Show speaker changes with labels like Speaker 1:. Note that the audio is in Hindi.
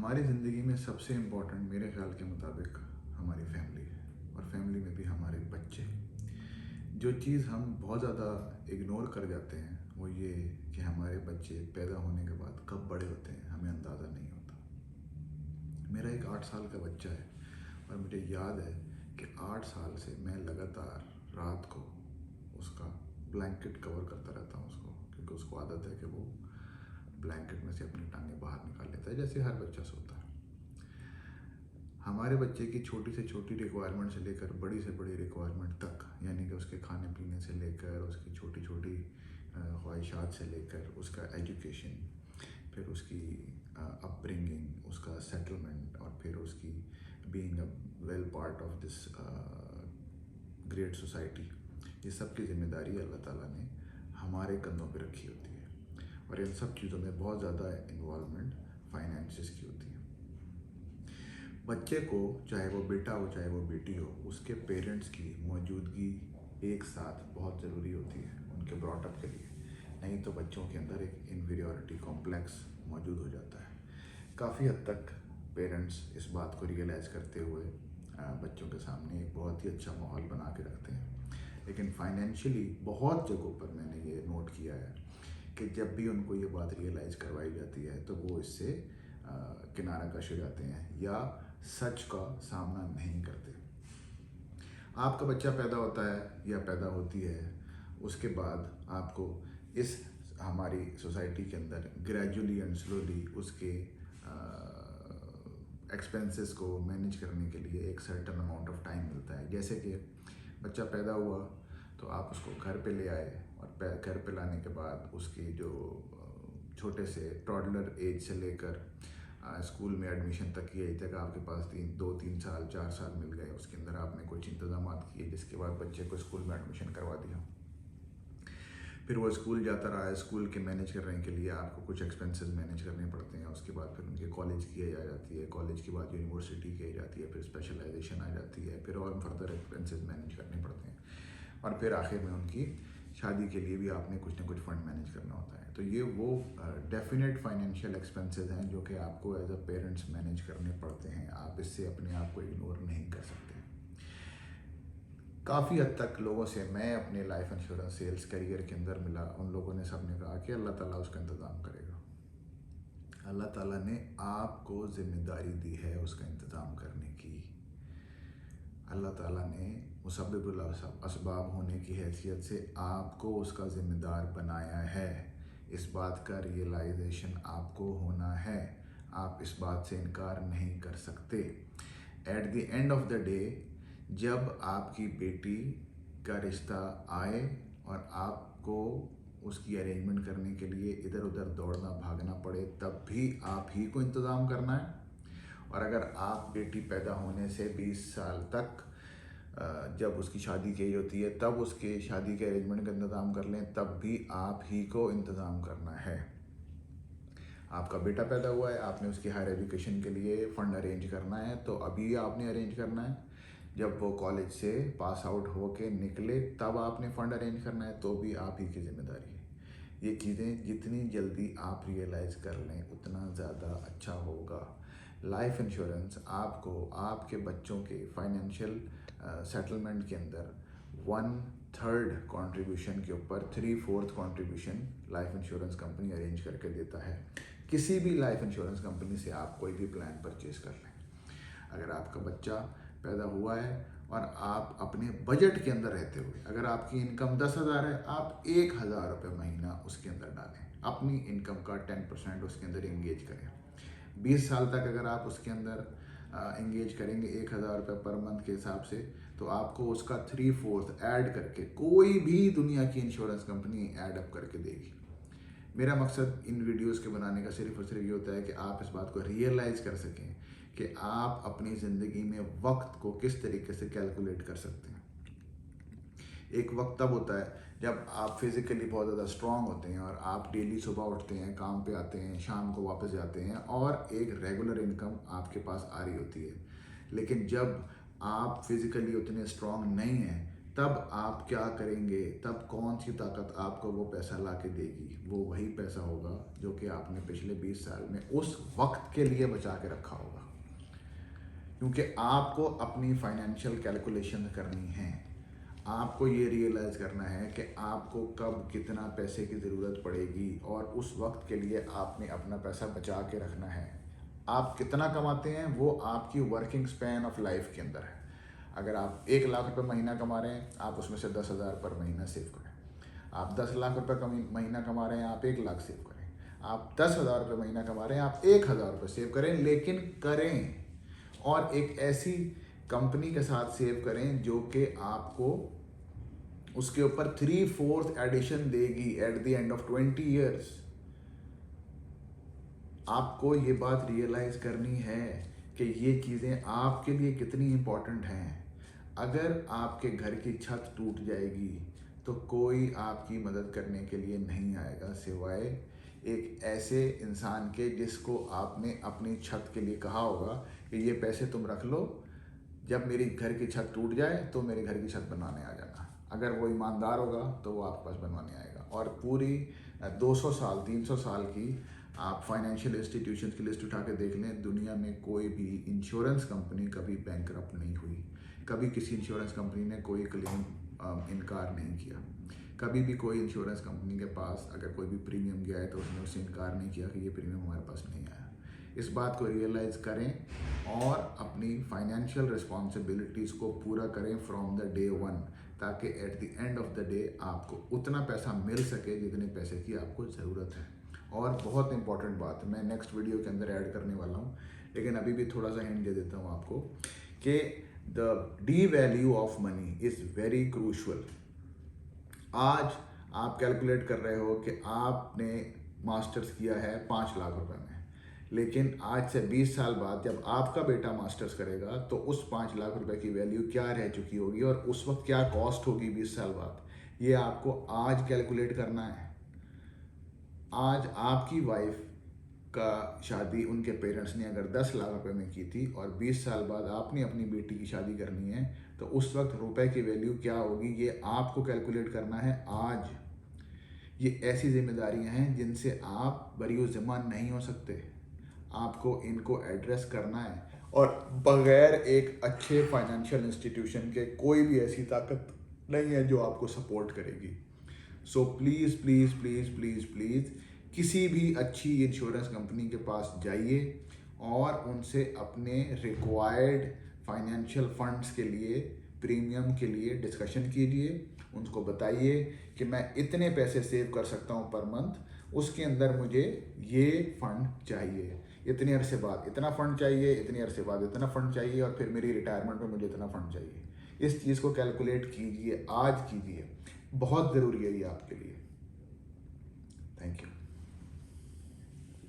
Speaker 1: हमारी ज़िंदगी में सबसे इम्पोर्टेंट मेरे ख्याल के मुताबिक हमारी फैमिली है और फैमिली में भी हमारे बच्चे। जो चीज़ हम बहुत ज़्यादा इग्नोर कर जाते हैं वो ये कि हमारे बच्चे पैदा होने के बाद कब बड़े होते हैं हमें अंदाज़ा नहीं होता। मेरा एक 8 साल का बच्चा है और मुझे याद है कि 8 साल से मैं लगातार रात को उसका ब्लैंकेट कवर करता रहता हूँ उसको, क्योंकि उसको आदत है कि वो ब्लैंकेट में से अपनी टांगें बाहर निकाल लेता है जैसे हर बच्चा सोता है। हमारे बच्चे की छोटी से छोटी रिक्वायरमेंट से लेकर बड़ी से बड़ी रिक्वायरमेंट तक, यानी कि उसके खाने पीने से लेकर उसकी छोटी छोटी ख्वाहिशात से लेकर उसका एजुकेशन, फिर उसकी अपब्रिंगिंग, उसका सेटलमेंट और फिर उसकी being a well part of this great society, ये सब की जिम्मेदारी अल्लाह ताला ने हमारे कंधों पे रखी होती है। और इन सब चीज़ों में बहुत ज़्यादा इन्वॉल्वमेंट फाइनेंसिस की होती है। बच्चे को, चाहे वो बेटा हो चाहे वो बेटी हो, उसके पेरेंट्स की मौजूदगी एक साथ बहुत ज़रूरी होती है उनके ब्रॉटअप के लिए। नहीं तो बच्चों के अंदर एक इन्फीरियॉरिटी कॉम्प्लेक्स मौजूद हो जाता है। काफ़ी हद तक पेरेंट्स इस बात को रियलाइज़ करते हुए बच्चों के सामने एक बहुत ही अच्छा माहौल बना के रखते हैं। लेकिन फाइनेंशियली बहुत जगहों पर मैंने ये नोट किया है कि जब भी उनको ये बात रियलाइज़ करवाई जाती है तो वो इससे किनारा कश हो जाते हैं या सच का सामना नहीं करते। आपका बच्चा पैदा होता है या पैदा होती है, उसके बाद आपको इस हमारी सोसाइटी के अंदर ग्रेजुअली एंड स्लोली उसके एक्सपेंसेस को मैनेज करने के लिए एक सर्टन अमाउंट ऑफ टाइम मिलता है। जैसे कि बच्चा पैदा हुआ तो आप उसको घर पे ले आए और घर पे लाने के बाद उसकी जो छोटे से टॉडलर एज से लेकर स्कूल में एडमिशन तक की एज तक आपके पास 2-3 साल 4 साल मिल गए। उसके अंदर आपने कुछ इंतजाम किए, जिसके बाद बच्चे को स्कूल में एडमिशन करवा दिया। फिर वो स्कूल जाता रहा। स्कूल के मैनेज करने के लिए आपको कुछ एक्सपेंसेस मैनेज करने पड़ते हैं। उसके बाद फिर उनके कॉलेज की एज आ जाती है, कॉलेज के बाद यूनिवर्सिटी की एज आती है, फिर स्पेशलाइजेशन आ जाती है, फिर और फर्दर एक्सपेंसेस मैनेज करने पड़ते हैं और फिर आखिर में उनकी शादी के लिए भी आपने कुछ ना कुछ फंड मैनेज करना होता है। तो ये वो डेफिनेट फाइनेंशियल एक्सपेंसेस हैं जो कि आपको एज अ पेरेंट्स मैनेज करने पड़ते हैं। आप इससे अपने आप को इग्नोर नहीं कर सकते। काफ़ी हद तक लोगों से मैं अपने लाइफ इंश्योरेंस सेल्स करियर के अंदर मिला, उन लोगों ने सब ने कहा कि अल्लाह ताला उसका इंतज़ाम करेगा। अल्लाह ताला ने आपको ज़िम्मेदारी दी है उसका इंतज़ाम करने की। अल्लाह ताला ने मुसब्बिबुल असबाब होने की हैसियत से आपको उसका ज़िम्मेदार बनाया है। इस बात का रियलाइजेशन आपको होना है। आप इस बात से इनकार नहीं कर सकते। At the end of the day, जब आपकी बेटी का रिश्ता आए और आपको उसकी अरेंजमेंट करने के लिए इधर उधर दौड़ना भागना पड़े, तब भी आप ही को इंतज़ाम करना है। और अगर आप बेटी पैदा होने से 20 साल तक जब उसकी शादी की होती है तब उसके शादी के अरेंजमेंट का इंतज़ाम कर लें, तब भी आप ही को इंतज़ाम करना है। आपका बेटा पैदा हुआ है, आपने उसकी हायर एजुकेशन के लिए फ़ंड अरेंज करना है, तो अभी आपने अरेंज करना है। जब वो कॉलेज से पास आउट हो के निकले तब आपने फ़ंड अरेंज करना है, तो भी आप ही की जिम्मेदारी है। ये चीज़ें जितनी जल्दी आप रियलाइज़ कर लें उतना ज़्यादा अच्छा होगा। लाइफ इंश्योरेंस आपको आपके बच्चों के फाइनेंशियल सेटलमेंट के अंदर 1/3 कंट्रीब्यूशन के ऊपर 3/4 contribution life insurance company arrange करके देता है। किसी भी लाइफ इंश्योरेंस कंपनी से आप कोई भी प्लान परचेज कर लें। अगर आपका बच्चा पैदा हुआ है और आप अपने बजट के अंदर रहते हुए, अगर आपकी इनकम 10,000 है, आप 1,000 रुपये महीना उसके अंदर डालें। अपनी इनकम का 10% उसके अंदर इंगेज करें। 20 साल तक अगर आप उसके अंदर इंगेज करेंगे 1,000 रुपये पर मंथ के हिसाब से, तो आपको उसका 3/4 ऐड करके कोई भी दुनिया की इंश्योरेंस कंपनी ऐड अप करके देगी। मेरा मकसद इन वीडियोस के बनाने का सिर्फ और सिर्फ ये होता है कि आप इस बात को रियलाइज़ कर सकें कि आप अपनी ज़िंदगी में वक्त को किस तरीके से कैलकुलेट कर सकते हैं। एक वक्त तब होता है जब आप फिज़िकली बहुत ज़्यादा स्ट्रांग होते हैं और आप डेली सुबह उठते हैं, काम पे आते हैं, शाम को वापस जाते हैं और एक रेगुलर इनकम आपके पास आ रही होती है। लेकिन जब आप फिज़िकली उतने स्ट्रांग नहीं हैं, तब आप क्या करेंगे, तब कौन सी ताकत आपको वो पैसा ला के देगी? वो वही पैसा होगा जो कि आपने पिछले 20 साल में उस वक्त के लिए बचा के रखा होगा। क्योंकि आपको अपनी फाइनेंशियल कैलकुलेशन करनी है। आपको ये रियलाइज़ करना है कि आपको कब कितना पैसे की ज़रूरत पड़ेगी, और उस वक्त के लिए आपने अपना पैसा बचा के रखना है। आप कितना कमाते हैं वो आपकी वर्किंग स्पैन ऑफ लाइफ के अंदर है। अगर आप 1 लाख रुपए महीना कमा रहे हैं, आप उसमें से 10,000 पर महीना सेव करें। आप 10 लाख रुपए महीना कमा रहे हैं, आप 1 लाख सेव करें। आप 10,000 रुपये महीना कमा रहे हैं, आप 1,000 रुपये सेव करें, लेकिन करें और एक ऐसी कंपनी के साथ सेव करें जो कि आपको उसके ऊपर 3/4 एडिशन देगी at the end of 20 years. आपको ये बात रियलाइज करनी है कि ये चीज़ें आपके लिए कितनी इम्पोर्टेंट हैं। अगर आपके घर की छत टूट जाएगी तो कोई आपकी मदद करने के लिए नहीं आएगा, सिवाय एक ऐसे इंसान के जिसको आपने अपनी छत के लिए कहा होगा कि ये पैसे तुम रख लो, जब मेरी घर की छत टूट जाए तो मेरे घर की छत बनवाने आ जाना। अगर वो ईमानदार होगा तो वो आपके पास बनवाने आएगा। और पूरी 200 साल 300 साल की आप फाइनेंशियल इंस्टीट्यूशन की लिस्ट उठा के देख लें, दुनिया में कोई भी इंश्योरेंस कंपनी कभी बैंकरप्ट नहीं हुई। कभी किसी इंश्योरेंस कंपनी ने कोई क्लेम इनकार नहीं किया। कभी भी कोई इंश्योरेंस कंपनी के पास अगर कोई भी प्रीमियम गया है तो उसने उससे इनकार नहीं किया कि ये प्रीमियम हमारे पास नहीं आया। इस बात को रियलाइज़ करें और अपनी फाइनेंशियल रिस्पॉन्सिबिलिटीज़ को पूरा करें फ्रॉम द डे वन, ताकि at the end of the day आपको उतना पैसा मिल सके जितने पैसे की आपको ज़रूरत है। और बहुत इंपॉर्टेंट बात मैं नेक्स्ट वीडियो के अंदर ऐड करने वाला हूँ, लेकिन अभी भी थोड़ा सा हिंट दे देता हूँ आपको कि the D value of money is very crucial. आज आप कैलकुलेट कर रहे हो कि आपने मास्टर्स किया है 5 लाख रुपए में, लेकिन आज से 20 साल बाद जब आपका बेटा मास्टर्स करेगा तो उस 5 लाख रुपए की वैल्यू क्या रह चुकी होगी और उस वक्त क्या कॉस्ट होगी 20 साल बाद, ये आपको आज कैलकुलेट करना है। आज आपकी वाइफ का शादी उनके पेरेंट्स ने अगर 10 लाख रुपए में की थी और 20 साल बाद आपने अपनी बेटी की शादी करनी है, तो उस वक्त रुपए की वैल्यू क्या होगी ये आपको कैलकुलेट करना है आज। ये ऐसी जिम्मेदारियां हैं जिनसे आप बरियो ज़िम्मा नहीं हो सकते। आपको इनको एड्रेस करना है, और बगैर एक अच्छे फाइनेंशियल इंस्टीट्यूशन के कोई भी ऐसी ताकत नहीं है जो आपको सपोर्ट करेगी। So please please please please please किसी भी अच्छी इंश्योरेंस कंपनी के पास जाइए और उनसे अपने रिक्वायर्ड फाइनेंशियल फंड्स के लिए, प्रीमियम के लिए डिस्कशन कीजिए। उनको बताइए कि मैं इतने पैसे सेव कर सकता हूँ पर मंथ, उसके अंदर मुझे ये फंड चाहिए, इतने अरसे बाद इतना फंड चाहिए, इतने अरसे बाद इतना फंड चाहिए, और फिर मेरी रिटायरमेंट में मुझे इतना फंड चाहिए। इस चीज़ को कैलकुलेट कीजिए, आज कीजिए, बहुत ज़रूरी है ये आपके लिए। Thank you.